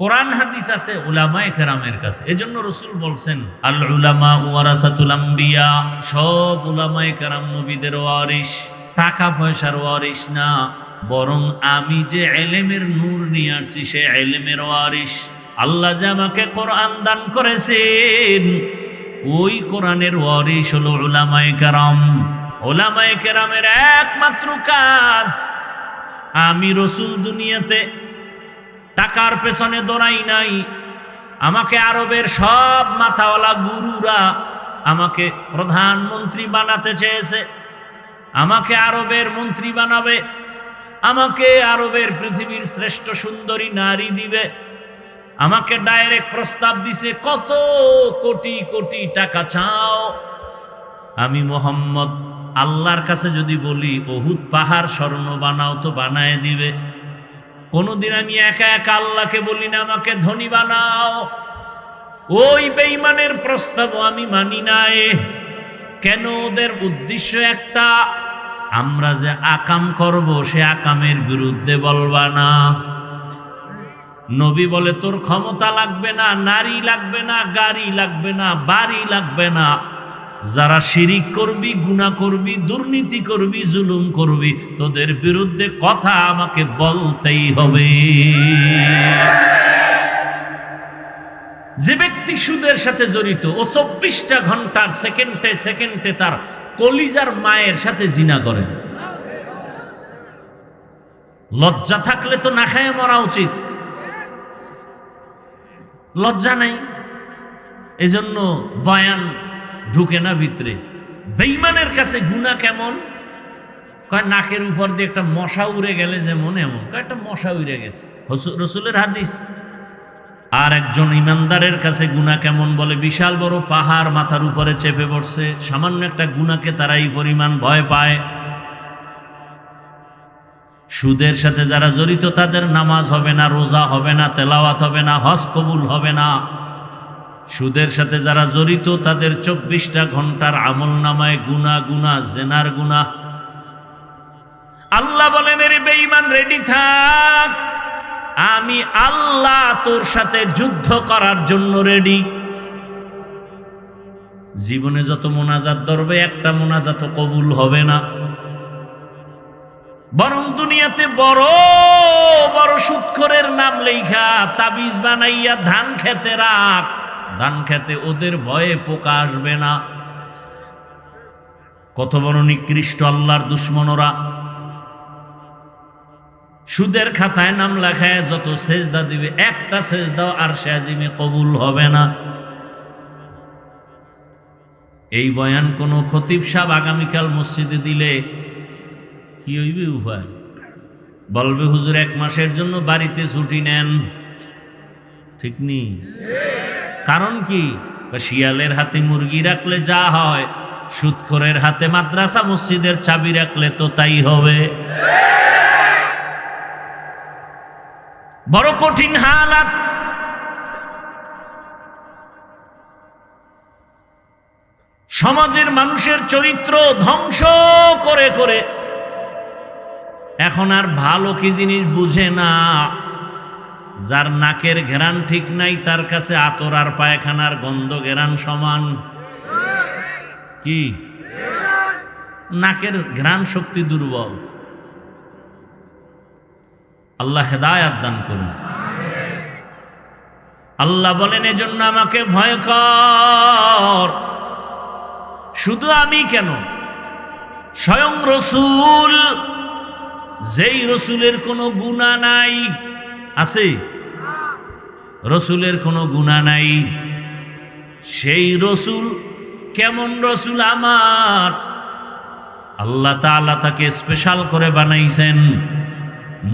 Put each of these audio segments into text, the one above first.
কোরআন হাদিস আছে উলামায়ে কেরামের কাছে। এজন্য রাসূল বলছেন আল উলামা ওয়ারাসাতুল আম্বিয়া, সব উলামায়ে কেরাম নবীদের ওয়ারিস, টাকা পয়সার ওয়ারিস না, বরং আমি যে ইলমের নূর নিয়ে আসছি সে ইলমের ওয়ারিস। আল্লাহ যে আমাকে কোরআন দান করেছেন ওই কোরআনের ওয়ারিস হলো উলামায়ে কেরাম। উলামায়ে কেরামের একমাত্র কাজ, আমি রাসূল দুনিয়াতে টাকার পেছনে দৌড়াই নাই। আমাকে আরবের সব মাথাওয়ালা গুরুরা আমাকে প্রধানমন্ত্রী বানাতে চেয়েছে, আমাকে আরবের মন্ত্রী বানাবে, আমাকে আরবের পৃথিবীর শ্রেষ্ঠ সুন্দরী নারী দিবে, আমাকে ডাইরেক্ট প্রস্তাব দিছে কত কোটি কোটি টাকা চাও। আমি মুহাম্মদ আল্লাহর কাছে যদি বলি উহুদ পাহাড় স্বর্ণ বানাও তো বানায় দিবে। কোনদিন আমি একা একা আল্লাহকে বলি না আমাকে ধনী বানাও। ওই বেঈমানের প্রস্তাবও আমি মানি নাই। কেন? ওদের উদ্দেশ্য একটা, আমরা যে আকাম করব সে আকামের বিরুদ্ধে বলবা না। নবী বলে তোর ক্ষমতা লাগবে না, নারী লাগবে না, গাড়ি লাগবে না, বাড়ি লাগবে না, যারা শিরিক করবি, গুনাহ করবি, দুর্নীতি করবি, জুলুম করবি, তোদের বিরুদ্ধে কথা আমাকে বলতেই হবে। যে ব্যক্তি সুদের সাথে জড়িত ও 24টা ঘন্টার সেকেন্ডে সেকেন্ডে তার কলিজার মায়ের সাথে জিনা করে, লজ্জা থাকলে তো না খায় মরা উচিত। লজ্জা নাই, এজন্য বয়ান ঢুকে না ভিতরে। বেঈমানের কাছে গুনাহ কেমন? কয় নাকের উপর দিয়ে একটা মশা উড়ে গেলে যেমন এমন, কয় একটা মশা উড়ে গেছে, রাসূলের হাদিস। আর একজন ইমানদারের কাছে গুনাহ কেমন? বলে বিশাল বড় পাহাড় মাথার উপরে চেপে পড়ছে, সামান্য একটা গুনাহকে তারা এই পরিমাণ ভয় পায়। সুদের সাথে যারা জড়িত তাদের নামাজ হবে না, রোজা হবে না, তেলাওয়াত হবে না, হজ কবুল হবে না। সুদের সাথে যারা জড়িত তাদের 24টা ঘন্টার আমল নামায় গুনাহ, গুনাহ, জেনার গুনাহ। আল্লাহ বলেন এর বেঈমান রেডি থাক, আমি আল্লাহ তোর সাথে যুদ্ধ করার জন্য রেডি। জীবনে যত মোনাজাত ধরবে একটা মোনাজাত কবুল হবে না, বরং দুনিয়াতে বড় বড় সুদখোরের নাম লেখা তাবিজ বানাইয়া ধান খেতে রাখ, ধান খেতে ওদের ভয়ে পোকা আসবে না। কত বড় নিকৃষ্ট আল্লাহর দুশ্মনরা। সুদের খাতায় নাম লেখায় যত সেজদা দিবে একটা সেজদাও আরশে আজিমে কবুল হবে না। এই বয়ান কোন খতিব সাহেব আগামীকাল মসজিদে দিলে কি হইবে? উপায় বলবে হুজুর 1 মাসের জন্য বাড়িতে ছুটি নেন। ঠিক নেই? কারণ কি? শিয়ালের হাতে মুরগি রাখলে যা হয়, সুদখোরের হাতে মাদ্রাসা মসজিদের চাবি রাখলে তো তাই হবে। বড় কঠিন হালাত। সমাজের মানুষের চরিত্র ধ্বংস করে করে এখন আর ভালো কি জিনিস বুঝে না। যার নাকের ঘেরান ঠিক নাই তার কাছে আতর আর পায়খানার গন্ধ ঘেরান সমান। কি? নাকের ঘ্রাণ শক্তি দুর্বল। আল্লাহ হেদায়াত দান করুন। আল্লাহ বলেন এজন্য আমাকে ভয় কর। শুধু আমি কেন, স্বয়ং রসুল, যেই রসুলের কোনো গুনাহ নাই, আছে রসুলের কোনো গুনাহ নাই, সেই রসুল কেমন রসুল আমার? আল্লাহ তাআলা তাকে স্পেশাল করে বানাইছেন।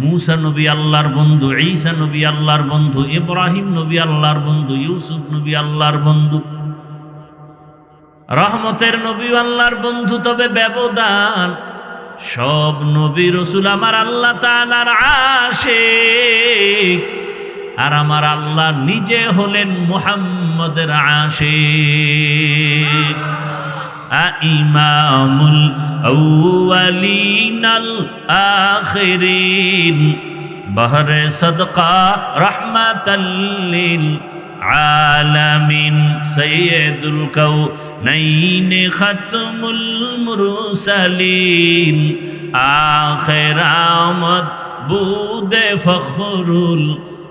মুসা নবী আল্লাহর বন্ধু, ঈসা নবী আল্লাহর বন্ধু, ইব্রাহিম নবী আল্লাহর বন্ধু, ইউসুফ নবী আল্লাহর বন্ধু, রহমতের নবী আল্লাহর বন্ধু। তবে ব্যবধান, সব নবী রসুল আমার আল্লাহ তাআলার আশিক, আর আমার আল্লাহ নিজে হলেন মুহাম্মদের আশিক। ইমামুল আউয়ালিন আল আখিরিন বহরে সদকা রহমাতাল লিল আলামিন সৈয়দুল কাউনাইন খাতমুল মুরসালিন আখির আমদ বুদে ফখরুল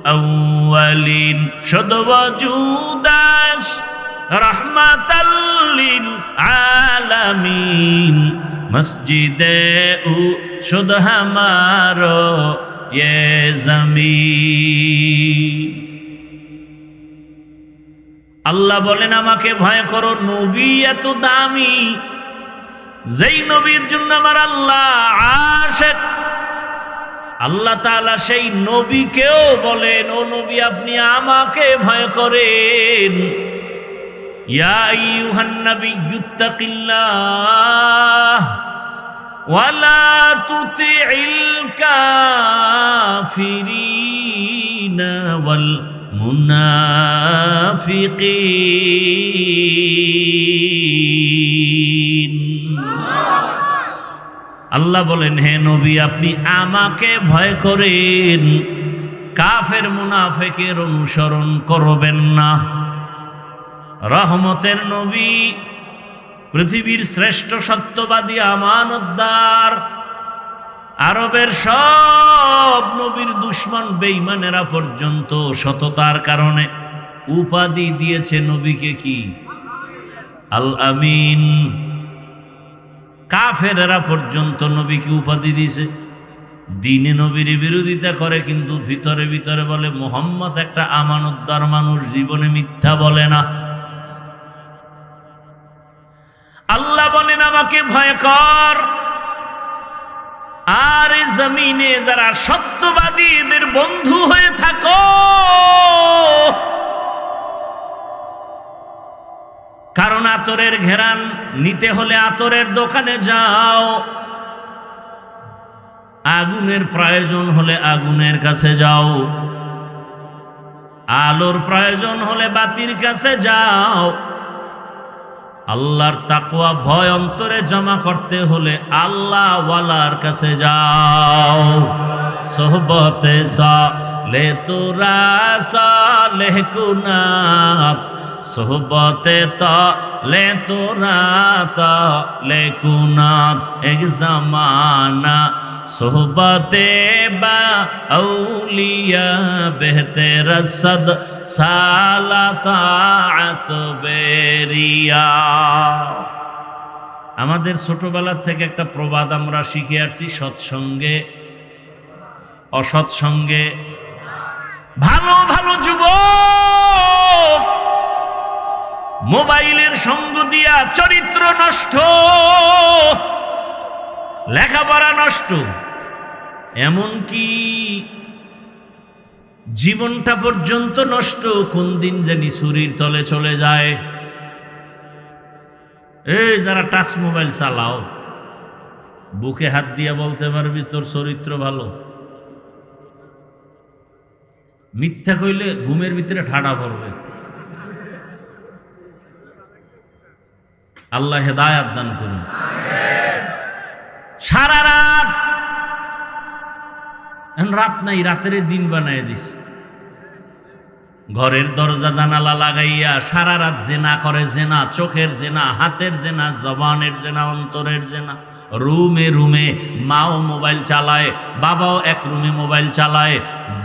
আউয়ালিন শুধু ওজুদাস রহমাতাল লিল আলামিন মসজিদে উ শুধু হামারো ये जमीन আল্লাহ বলেন আমাকে ভয় করো নবী এত দামি যেই নবীর জন্য আমার আল্লাহ আশিক আল্লাহ তাআলা সেই নবীকেও বলেন ও নবী আপনি আমাকে ভয় করেন ইয়া আইয়ুহান নাবিয়্যুত্তাকিল্লাহ ওয়ালা তুতিইল কাফিরিনা ওয়াল মুনাফিকিন আল্লাহ বলেন হে নবী আপনি আমাকে ভয় করেন কাফের মুনাফিকের অনুসরণ করবেন না রহমতের নবী পৃথিবীর শ্রেষ্ঠ সত্যবাদী আমানতদার আরবের সব নবীর দুশমন বেঈমানেরা পর্যন্ত সততার কারণে উপাধি দিয়েছে নবীকে কি আল আমিন কাফেরেরা পর্যন্ত নবীকে উপাধি দিয়েছে দিনে নবীর বিরোধিতা করে কিন্তু ভিতরে ভিতরে বলে মুহাম্মদ একটা আমানতদার মানুষ জীবনে মিথ্যা বলে না আল্লাহ বলেন আমাকে ভয় কর আর এই জমিনে যারা সত্যবাদী এদের বন্ধু হয়ে থাকো কারণ আতরের ঘেরান নিতে হলে আতরের দোকানে যাও আগুনের প্রয়োজন হলে আগুনের কাছে যাও আলোর প্রয়োজন হলে বাতির কাছে যাও আল্লাহর তাকওয়া ভয় অন্তরে জমা করতে হলে আল্লাহ ওয়ালার কাছে যাও সোহবতে সালে তোরা সালেহ কুনাত সোহবতে তালে তোরা তালে কুনাত এক জামানা সোহবতে বা আউলিয়া বেহতে রসদ সালাতাত বেরিয়া আমাদের ছোটবেলা থেকে একটা প্রবাদ আমরা শিখে আসছি সৎসঙ্গে অসৎসঙ্গে ভালো ভালো যুবক মোবাইলের সঙ্গ দিয়া চরিত্র নষ্ট লেখাপড়া নষ্ট এমনকি জীবনটা পর্যন্ত নষ্ট কোন দিন জানি ছুরির তলে চলে যায় এই যারা টাচ মোবাইল চালাও বুকে হাত দিয়া বলতে পারবি তোর চরিত্র ভালো মিথ্যা কইলে ঘুমের ভিতরে ঠাডা পড়বে আল্লাহ হেদায়াত দান করুন সারা রাত রাত নাই রাতের দিন বানায় দিস ঘরের দরজা জানালা লাগাইয়া সারা রাত জেনা করে জেনা চোখের জেনা হাতের জেনা জবানের জেনা অন্তরের জেনা রুমে রুমে মাও মোবাইল চালায় বাবাও এক রুমে মোবাইল চালায়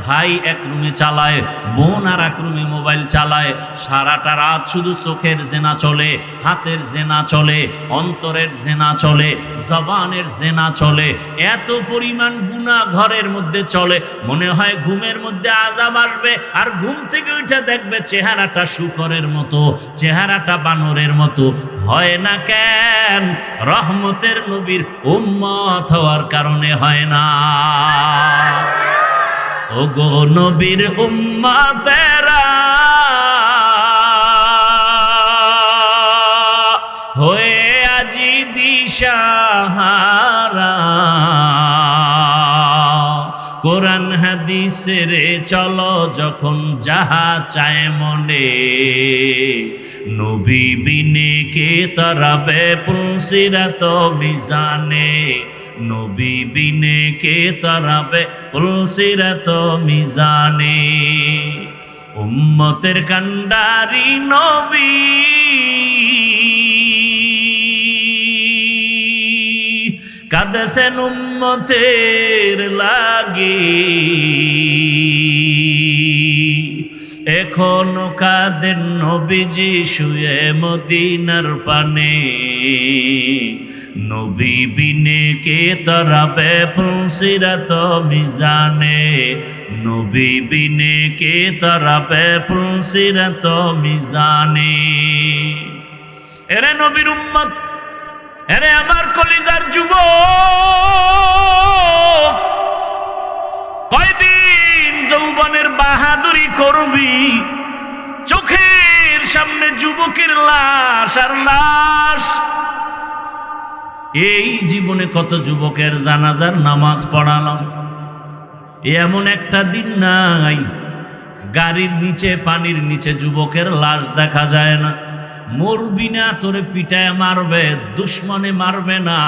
ভাই এক রুমে চালায় বোন আর এক রুমে মোবাইল চালায় সারাটা রাত শুধু চোখের জেনা চলে হাতের জেনা চলে অন্তরের জেনা চলে জবানের জেনা চলে এত পরিমাণ গুনাহ ঘরের মধ্যে চলে মনে হয় ঘুমের মধ্যে আযাব আসবে আর ঘুম থেকে উঠে দেখবে চেহারাটা শূকরের মতো চেহারাটা বানরের মতো হয় না কেন রহমতের নবীর উম্মত হওয়ার কারণে হয় না ওগো নবীর উম্মতেরা হয়ে আজি দিশাহারা কোরআন হাদিসের চলো যখন যাহা চায় মনে নবী বিনে কে তরাবে পুলসিরাত মিজানে নবী বিনে কে তারাবে পুলসিরাত মিজানে। উম্মতের কান্ডারি নবী কাঁদেছেন উম্মতের লাগি, এখনো কাঁদেন নবীজি শুয়ে মদিনার পানে। নবী বিনে কে তারাবে পুলসিরাত মিজানে, নবী বিনে কে তারাবে পুলসিরাত মিজানে। এরে নবীর উম্মত, এরে আমার কলিজার যুবক, কয়দিন যৌবনের বাহাদুরি করবি? চোখের সামনে যুবকের লাশ আর লাশ। এই জীবনে কত যুবকের জানাজার নামাজ পড়ালাম, এমন একটা দিন নাই গাড়ির নিচে পানির নিচে যুবকের লাশ দেখা যায় না। মরবি না, তোরে পিটায় মারবে, দুশ্মনে মারবে না।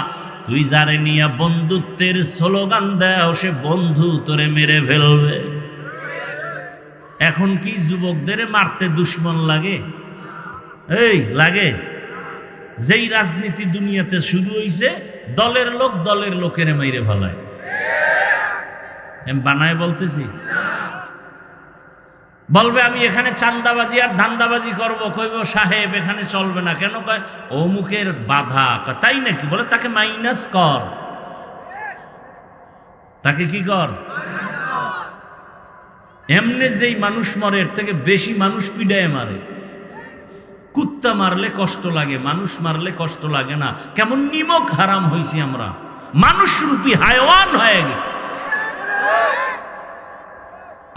তুই যারে নিয়ে বন্ধুত্বের স্লোগান দেও, সে বন্ধু তোরে মেরে ফেলবে। এখন কি যুবকদের মারতে দুশ্মন লাগে? এই লাগে। যেই রাজনীতি দুনিয়াতে শুরু হইছে, দলের লোক দলের লোকের মাইরে ফেলায়। বানায় বলতেছি, বলবে আমি এখানে চান্দাবাজি আর ধান্দাবাজি করব, কইব সাহেব এখানে চলবে না। কেন? কয় অমুকের বাধা। তাই নাকি? বলে তাকে মাইনাস কর, তাকে কি কর। এমনি যেই মানুষ মরে এর থেকে বেশি মানুষ পিডায় মারে। কুত্তা মারলে কষ্ট লাগে, মানুষ মারলে কষ্ট লাগে না। কেমন নিমক হারাম হইছি আমরা, মানুষ রূপী হায়ওয়ান হয়ে গেছে।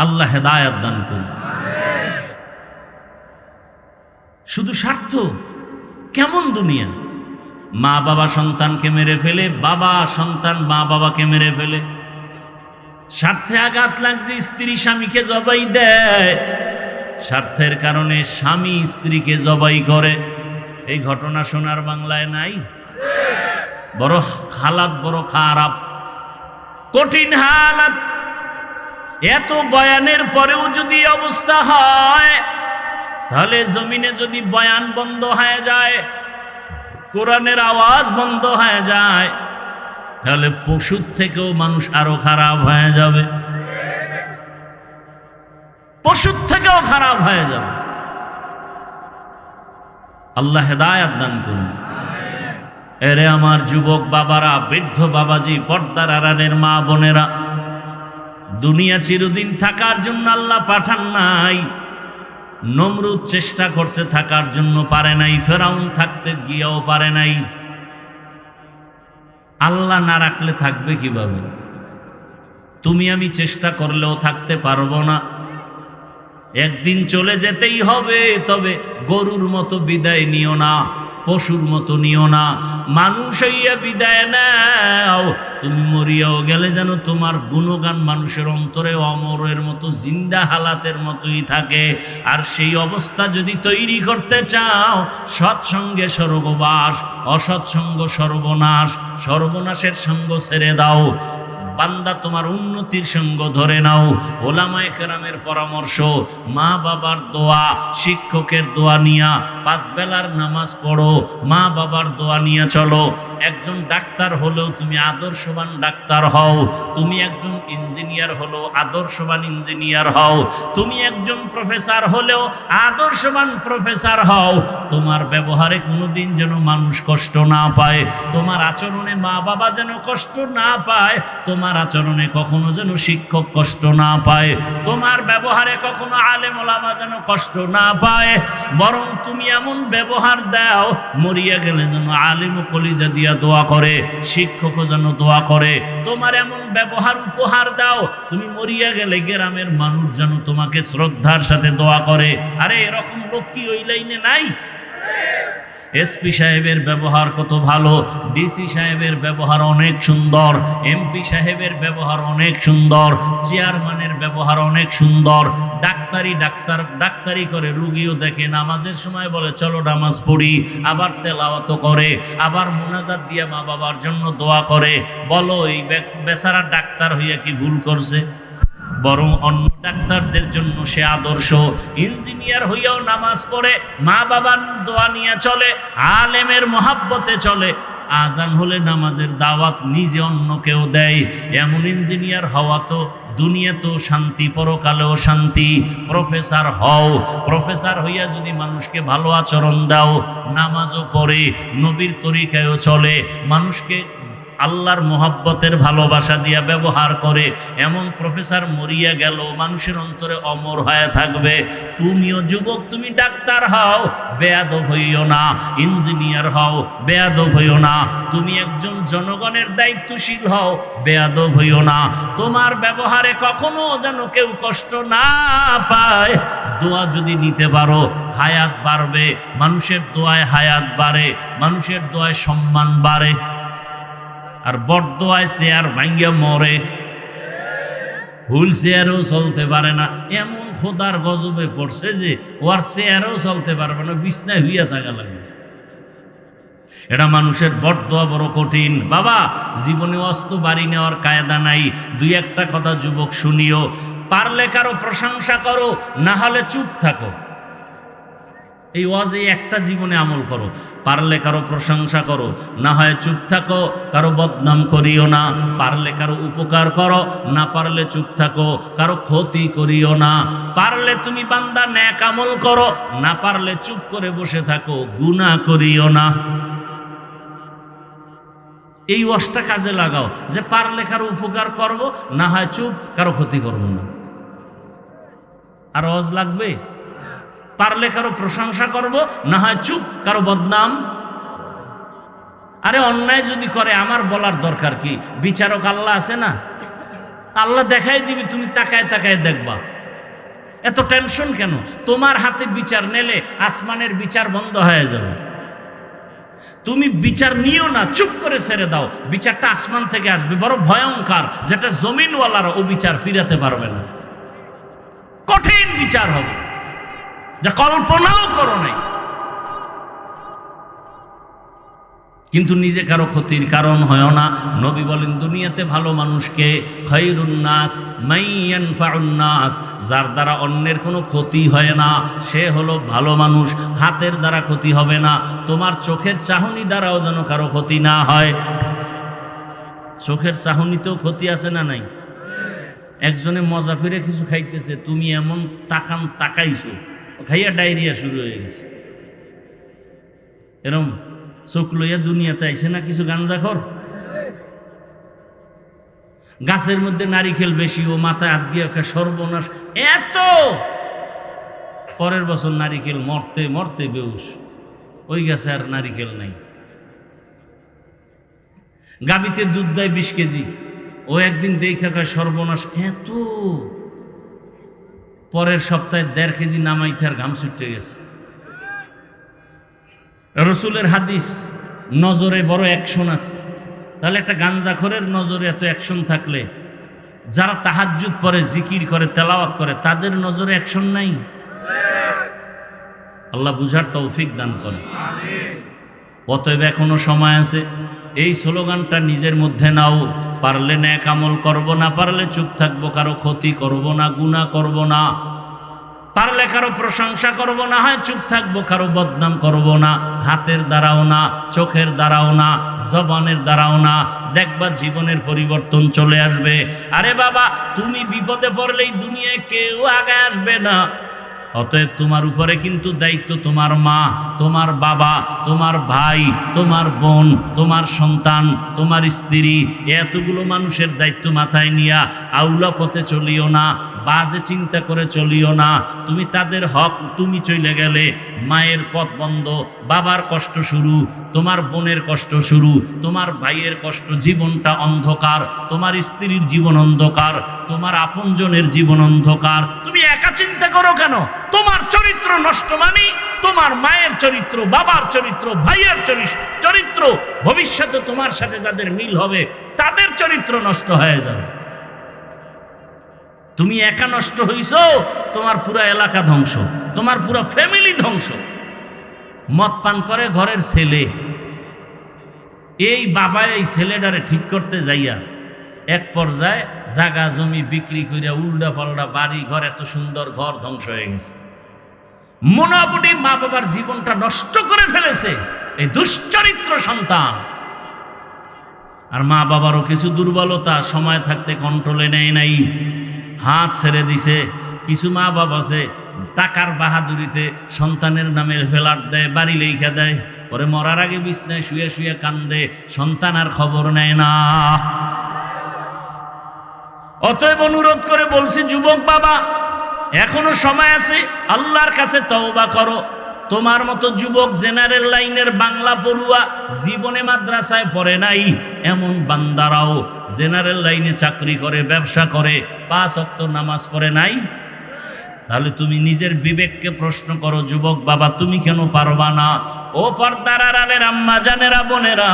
আল্লাহ হেদায়েত দান করুন। শুধু স্বার্থ। কেমন দুনিয়া! মা বাবা সন্তানকে মেরে ফেলে, বাবা সন্তান মা বাবাকে মেরে ফেলে। স্বার্থে আঘাত লাগছে, স্ত্রী স্বামীকে জবাই দেয়। স্বার্থের কারণে স্বামী স্ত্রীকে জবাই করে। এই ঘটনা সোনার বাংলায় নাই? বড় হালাত, বড় খারাপ, কঠিন হালাত। এত বয়ানের পরেও যদি অবস্থা হয়, তাহলে জমিনে যদি বয়ান বন্ধ হয়ে যায়, কোরআনের আওয়াজ বন্ধ হয়ে যায়, তাহলে পশুর থেকেও মানুষ আরো খারাপ হয়ে যাবে, পশুর থেকেও খারাপ হয়ে যাবে। আল্লাহ হেদায়েত দান করুন। এরে আমার যুবক বাবারা, বৃদ্ধ বাবাজি, পর্দার আড়ালের মা বোনেরা, দুনিয়া চিরদিন থাকার জন্য আল্লাহ পাঠান নাই। নমরুদ চেষ্টা করছে থাকার জন্য, পারে নাই। ফেরাউন থাকতে গিয়েও পারে নাই। আল্লাহ না রাখলে থাকবে কিভাবে? তুমি আমি চেষ্টা করলেও থাকতে পারবো না। একদিন চলে যেতেই হবে। তবে গরুর মতো বিদায় নিও না, পশুর মতো নিও না, মানুষ হইয়া বিদায় নাও। তুমি মরিয়াও গেলে যেন তোমার গুণগান মানুষের অন্তরে অমরের মতো জিন্দা হালাতের মতোই থাকে। আর সেই অবস্থা যদি তৈরি করতে চাও, সৎসঙ্গে স্বর্গবাস, অসৎসঙ্গ সর্বনাশ। সর্বনাশের সঙ্গ ছেড়ে দাও, বান্দা তোমার উন্নতির সঙ্গ ধরে নাও। ওলামায়ে কেরামের পরামর্শ, মা বাবার দোয়া, শিক্ষকের দোয়া নিয়া 5 বেলার নামাজ পড়ো, মা বাবার দোয়া নিয়ে চলো। একজন ডাক্তার হলেও তুমি আদর্শবান ডাক্তার হও। তুমি একজন ইঞ্জিনিয়ার হলেও আদর্শবান ইঞ্জিনিয়ার হও। তুমি একজন প্রফেসর হলেও আদর্শবান প্রফেসর হও। তোমার ব্যবহারে কোনোদিন যেন মানুষ কষ্ট না পায়, তোমার আচরণে মা বাবা যেন কষ্ট না পায়, তোমার আচরণে কখনো যেন শিক্ষক কষ্ট না পায়, তোমার ব্যবহারে কখনো আলেম ওলামা যেন কষ্ট না পায়। বরং তুমি এমন ব্যবহার দাও, মরিয়া গেলে যেন আলেম ও কলিজা দিয়া দোয়া করে, শিক্ষকও যেন দোয়া করে। তোমার এমন ব্যবহার উপহার দাও, তুমি মরিয়া গেলে গ্রামের মানুষ যেন তোমাকে শ্রদ্ধার সাথে দোয়া করে। আরে এরকম লোক কি ওই লাইনে নাই? এসপি সাহেবের ব্যবহার কত ভালো, ডিসি সাহেবের ব্যবহার অনেক সুন্দর, এমপি সাহেবের ব্যবহার অনেক সুন্দর, চেয়ারম্যানের ব্যবহার অনেক সুন্দর। ডাক্তারি করে, রুগীও দেখে, নামাজের সময় বলে চলো নামাজ পড়ি, আবার তেলাওয়াত করে, আবার মুনাজাত দিয়ে মা বাবার জন্য দোয়া করে। বলো এই বেচারা ডাক্তার হইয়া কি ভুল করছে? বরং অন্য ডাক্তারদের জন্য সে আদর্শ। ইঞ্জিনিয়ার হইয়াও নামাজ পড়ে, মা বাবার দোয়া নিয়ে চলে, আলেমের মহাব্বতে চলে, আজান হলে নামাজের দাওয়াত নিজে অন্যকেও দেয়। এমন ইঞ্জিনিয়ার হওয়া তো দুনিয়াতেও শান্তি, পরকালেও শান্তি। প্রফেসর হও, প্রফেসর হইয়া যদি মানুষকে ভালো আচরণ দাও, নামাজও পড়ে, নবীর তরিকায়ও চলে, মানুষকে আল্লাহর মোহাব্বতের ভালোবাসা দিয়া ব্যবহার করে, এমন প্রফেসর মরিয়া গেল মানুষের অন্তরে অমর হয়ে থাকবে। তুমিও যুবক, তুমি ডাক্তার হও, বেয়াদব হইও না। ইঞ্জিনিয়ার হও, বেয়াদব হইও না। তুমি একজন জনগণের দায়িত্বশীল হও, বেয়াদব হইও না। তোমার ব্যবহারে কখনো যেন কেউ কষ্ট না পায়। দোয়া যদি নিতে পারো, হায়াত বাড়বে। মানুষের দোয়ায় হায়াত বাড়ে, মানুষের দোয়ায় সম্মান বাড়ে। আর বরদোয়ায় চেয়ার ভাঙ্গিয়া মরে, হুইল চেয়ারেও চলতে পারে না, এমন খোদার গজবে পড়ছে যে ওর চেয়ারেও চলতে পারবে না, বিছনায় হইয়া থাকা লাগবে। এটা মানুষের বরদোয়া বড় কঠিন। বাবা, জীবনে অস্ত বাড়ি নেওয়ার কায়দা নাই। দুই একটা কথা যুবক শুনিও, পারলে কারো প্রশংসা করো, না হলে চুপ থাকো। এই ওয়াজে একটা জীবনে আমল করো, পারলে কারো প্রশংসা করো, না হয় চুপ থাকো, কারো বদনাম করিও না। পারলে কারো উপকার করো, না পারলে চুপ থাকো, কারো ক্ষতি করিও না। পারলে তুমি বান্দা নেক আমল করো, না পারলে চুপ করে বসে থাকো, গুনাহ করিও না। এই ওয়াজটা কাজে লাগাও যে পারলে কারো উপকার করব, না হয় চুপ, কারো ক্ষতি করব না। আর ওয়াজ লাগবে? পারলে কারো প্রশংসা করব, না হয় চুপ, কারো বদনাম। আরে অন্যায় যদি করে আমার বলার দরকার কি? বিচারক আল্লাহ আছে না? আল্লাহ দেখাই দিবি, তুমি তাকায় তাকায় দেখবা। এত টেনশন কেন? তোমার হাতে বিচার নেলে আসমানের বিচার বন্ধ হয়ে যাবে। তুমি বিচার নিও না, চুপ করে ছেড়ে দাও। বিচারটা আসমান থেকে আসবে, বড় ভয়ঙ্কর, যেটা জমিনওয়ালারা ও বিচার ফিরাতে পারবে না। কঠিন বিচার হবে, যা কল্পনাও করো নাই। কিন্তু নিজে কারো ক্ষতির কারণ হয় না। নবী বলেন দুনিয়াতে ভালো মানুষকে খায়রুন নাস মাইয়ানফাউন নাস, যার দ্বারা অন্যের কোনো ক্ষতি হয় না সে হলো ভালো মানুষ। হাতের দ্বারা ক্ষতি হবে না, তোমার চোখের চাহনি দ্বারাও যেন কারো ক্ষতি না হয়। চোখের চাহনিতেও ক্ষতি আছে না নাই? একজনে মজা করে কিছু খাইতেছে, তুমি এমন তাকাইছো, খাইয়া ডায়রিয়া শুরু হয়ে গেছে। এরম চোখ লইয়া দুনিয়াতে আইছে না কিছু গাঞ্জাখোর। গাছের মধ্যে নারিকেল বেশি, ও মাথায় হাত দিয়ে সর্বনাশ এত। পরের বছর নারিকেল মরতে মরতে বেউস, ওই গাছে আর নারিকেল নাই। গাবিতে দুধ দেয় 20 কেজি, ও একদিন দেখা সর্বনাশ এত। পরের সপ্তাহে 1.5 কেজি নামাইতে আর ঘাম ছুটে গেছে। রসুলের হাদিস, নজরে বড় অ্যাকশন আছে। তাহলে একটা গাঞ্জাখোরের নজরে এত অ্যাকশন থাকলে, যারা তাহাজ্জুদ পড়ে, জিকির করে, তেলাওয়াত করে, তাদের নজরে অ্যাকশন নাই? আল্লাহ বুঝার তৌফিক দান করে। অতএব এখনো সময় আছে। এই স্লোগানটা নিজের মধ্যে নাও, পারলে নেক আমল করব, না পারলে চুপ থাকবো, কারো ক্ষতি করব না, গুনাহ করব না। পারলে কারো প্রশংসা করব, না হয় চুপ থাকবো, কারো বদনাম করব না। হাতের দ্বারাও না, চোখের দ্বারাও না, জবানের দ্বারাও না। দেখবা জীবনের পরিবর্তন চলে আসবে। আরে বাবা, তুমি বিপদে পড়লেই দুনিয়ায় কেউ আগে আসবে না। অতএব তোমার উপরে কিন্তু দায়িত্ব তোমার মা, তোমার বাবা, তোমার ভাই, তোমার বোন, তোমার সন্তান, তোমার স্ত্রী, এতগুলো মানুষের দায়িত্ব মাথায় নিয়া আউলা পথে চলিও না। বাজে চিন্তা করে চলিও না। তুমি তাদের হক, তুমি চলে গেলে মায়ের পথ বন্ধ, বাবার কষ্ট শুরু, তোমার বোনের কষ্ট শুরু, তোমার ভাইয়ের কষ্ট, জীবনটা অন্ধকার, তোমার স্ত্রীর জীবন অন্ধকার, তোমার আপনজনের জীবন অন্ধকার। তুমি একা চিন্তা করো কেন? তোমার চরিত্র নষ্ট মানে তোমার মায়ের চরিত্র, বাবার চরিত্র, ভাইয়ের চরিত্র, ভবিষ্যতে তোমার সাথে যাদের মিল হবে তাদের চরিত্র নষ্ট হয়ে যাবে। তুমি একা নষ্ট হইছো, তোমার পুরো এলাকা ধ্বংস, তোমার পুরো ফ্যামিলি ধ্বংস। মদ পান করে ঘরের ছেলে, এই বাবা এই ছেলেটারে ঠিক করতে যাইয়া এক পর্যায়ে জাগা জমি বিক্রি করিয়া উল্টা পাল্টা বাড়ি ঘর, এত সুন্দর ঘর ধ্বংস হয়ে গেছে। মোটামুটি মা বাবার জীবনটা নষ্ট করে ফেলেছে এই দুশ্চরিত্র সন্তান। আর মা বাবারও কিছু দুর্বলতা, সময় থাকতে কন্ট্রোলে নেয় নাই, হাত ছেড়ে দিছে। কিছু মা বাবা আছে টাকার বাহাদুরিতে সন্তানের নামে ফ্ল্যাট দেয়, বাড়ি লেখা দেয়, পরে মরার আগে বিছনায় শুয়ে শুয়ে কান্দে, সন্তান আর খবর নেয় না। অতএব অনুরোধ করে বলছি, যুবক বাবা, এখনো সময় আছে, আল্লাহর কাছে তওবা করো। তোমার মতো যুবক জেনারেল লাইনের বাংলা পড়ুয়া, জীবনে মাদ্রাসায় পড়ে নাই এমন বান্দারাও জেনারেল লাইনে চাকরি করে, ব্যবসা করে, 5 ওয়াক্ত নামাজ পড়ে নাই। তাহলে তুমি নিজের বিবেককে প্রশ্ন করো, যুবক বাবা, তুমি কেন পারবা না? ও পর্দার আড়ালের আম্মা জানেরা, বোনেরা,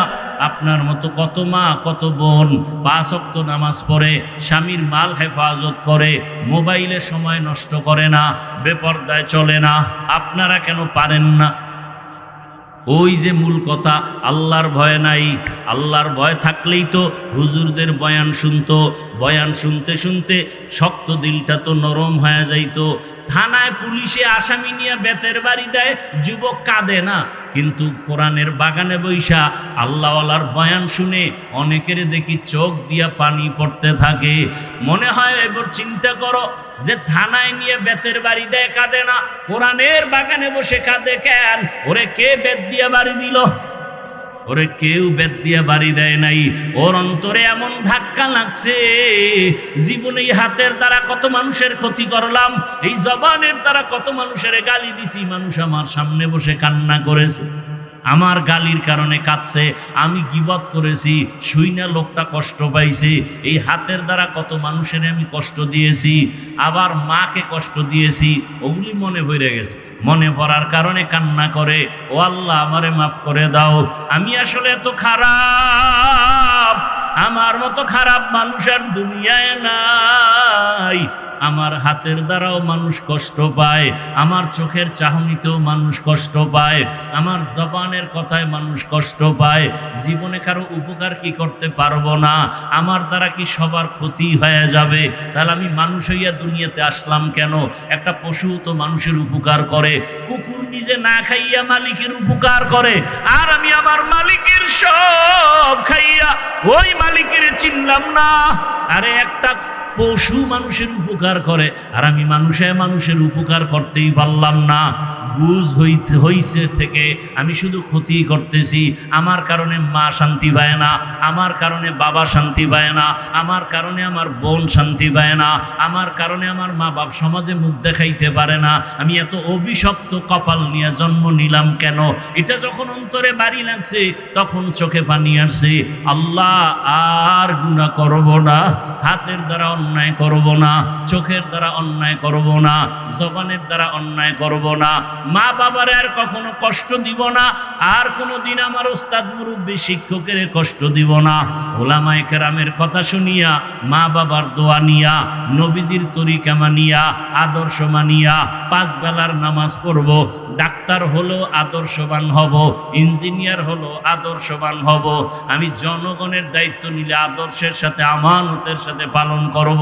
আপনার মতো কত মা, কত বোন 5 ওয়াক্ত নামাজ পড়ে, স্বামীর মাল হেফাজত করে, মোবাইলে সময় নষ্ট করে না, বেপর্দায় চলে না। আপনারা কেন পারেন না? ওই যে মূল কথা, আল্লাহর ভয় নাই। আল্লাহর ভয় থাকলেই তো হুজুরদের বয়ান শুনতো, বয়ান শুনতে শুনতে শক্ত দিলটা তো নরম হয়ে যাইতো। থানায় পুলিশে আসামি নিয়ে বেতের বাড়ি দেয়, যুবক কাঁদে না, কিন্তু কোরআনের বাগানে বৈশা আল্লাহওয়ালার বয়ান শুনে অনেকের দেখি চোখ দিয়া পানি পড়তে থাকে। মনে হয় এবার চিন্তা করো যে থানায় নিয়ে বেতের বাড়ি দেয়, কাঁদে না, কোরআনের বাগানে বসে কাঁদে কেন? ওরে কে বেত দিয়ে বাড়ি দিল? ওরে কেউ বেত দিয়ে বাড়ি দেয় নাই। ওর অন্তরে এমন ধাক্কা লাগছে, জীবনে এই হাতের দ্বারা কত মানুষের ক্ষতি করলাম, এই জবানের দ্বারা কত মানুষের গালি দিছি, মানুষ আমার সামনে বসে কান্না করেছে, আমার গালির কারণে কাঁদছে, আমি গীবত করেছি, শুইনা লোকটা কষ্ট পাইছে, এই হাতের দ্বারা কত মানুষের আমি কষ্ট দিয়েছি, আবার মাকে কষ্ট দিয়েছি, ওগুলি মনে পড়ে গেছে। মনে পড়ার কারণে কান্না করে, ও আল্লাহ আমারে মাফ করে দাও, আমি আসলে এত খারাপ, আমার মতো খারাপ মানুষ আর দুনিয়ায় নাই। আমার হাতের দ্বারাও মানুষ কষ্ট পায়, আমার চোখের চাহনিতেও মানুষ কষ্ট পায়, আমার জবানের কথায় মানুষ কষ্ট পায়। জীবনে কারো উপকার কি করতে পারবো না? আমার দ্বারা কি সবার ক্ষতি হয়ে যাবে? তাহলে আমি মানুষ হইয়া দুনিয়াতে আসলাম কেন? একটা পশু তো মানুষের উপকার করে, কুকুর নিজে না খাইয়া মালিকের উপকার করে, আর আমি আমার মালিকের সব খাইয়া ওই মালিকের চিনলাম না। আরে একটা পশু মানুষের উপকার করে, আর আমি মানুষের উপকার করতেই পারলাম না। বুঝ হইছে থেকে আমি শুধু ক্ষতি করতেছি। আমার কারণে মা শান্তি পায় না, আমার কারণে বাবা শান্তি পায় না, আমার কারণে আমার বোন শান্তি পায় না, আমার কারণে আমার মা বাপ সমাজে মুখ দেখাইতে পারে না। আমি এত অভিশপ্ত কপাল নিয়ে জন্ম নিলাম কেন? এটা যখন অন্তরে বাড়ি লাগছে, তখন চোখে পানি আসছে। আল্লাহ, আর গুনাহ করব না, হাতের দ্বারা অন্যায় করব না, চোখের দ্বারা অন্যায় করব না, জবানের দ্বারা অন্যায় করব না, মা বাবার আর কখনো কষ্ট দিব না, আর কোনোদিন আমার ওস্তাদ মুরব্বী শিক্ষকের কষ্ট দিব না। ওলামায়ে কেরামের কথা শুনিয়া, মা বাবার দোয়া নিয়া, নবীজির তরিকা মানিয়া, আদর্শ মানিয়া 5 বেলার নামাজ পড়ব। ডাক্তার হলো আদর্শবান হব, ইঞ্জিনিয়ার হলো আদর্শবান হব। আমি জনগণের দায়িত্ব নিলে আদর্শের সাথে, আমানতের সাথে পালন করব।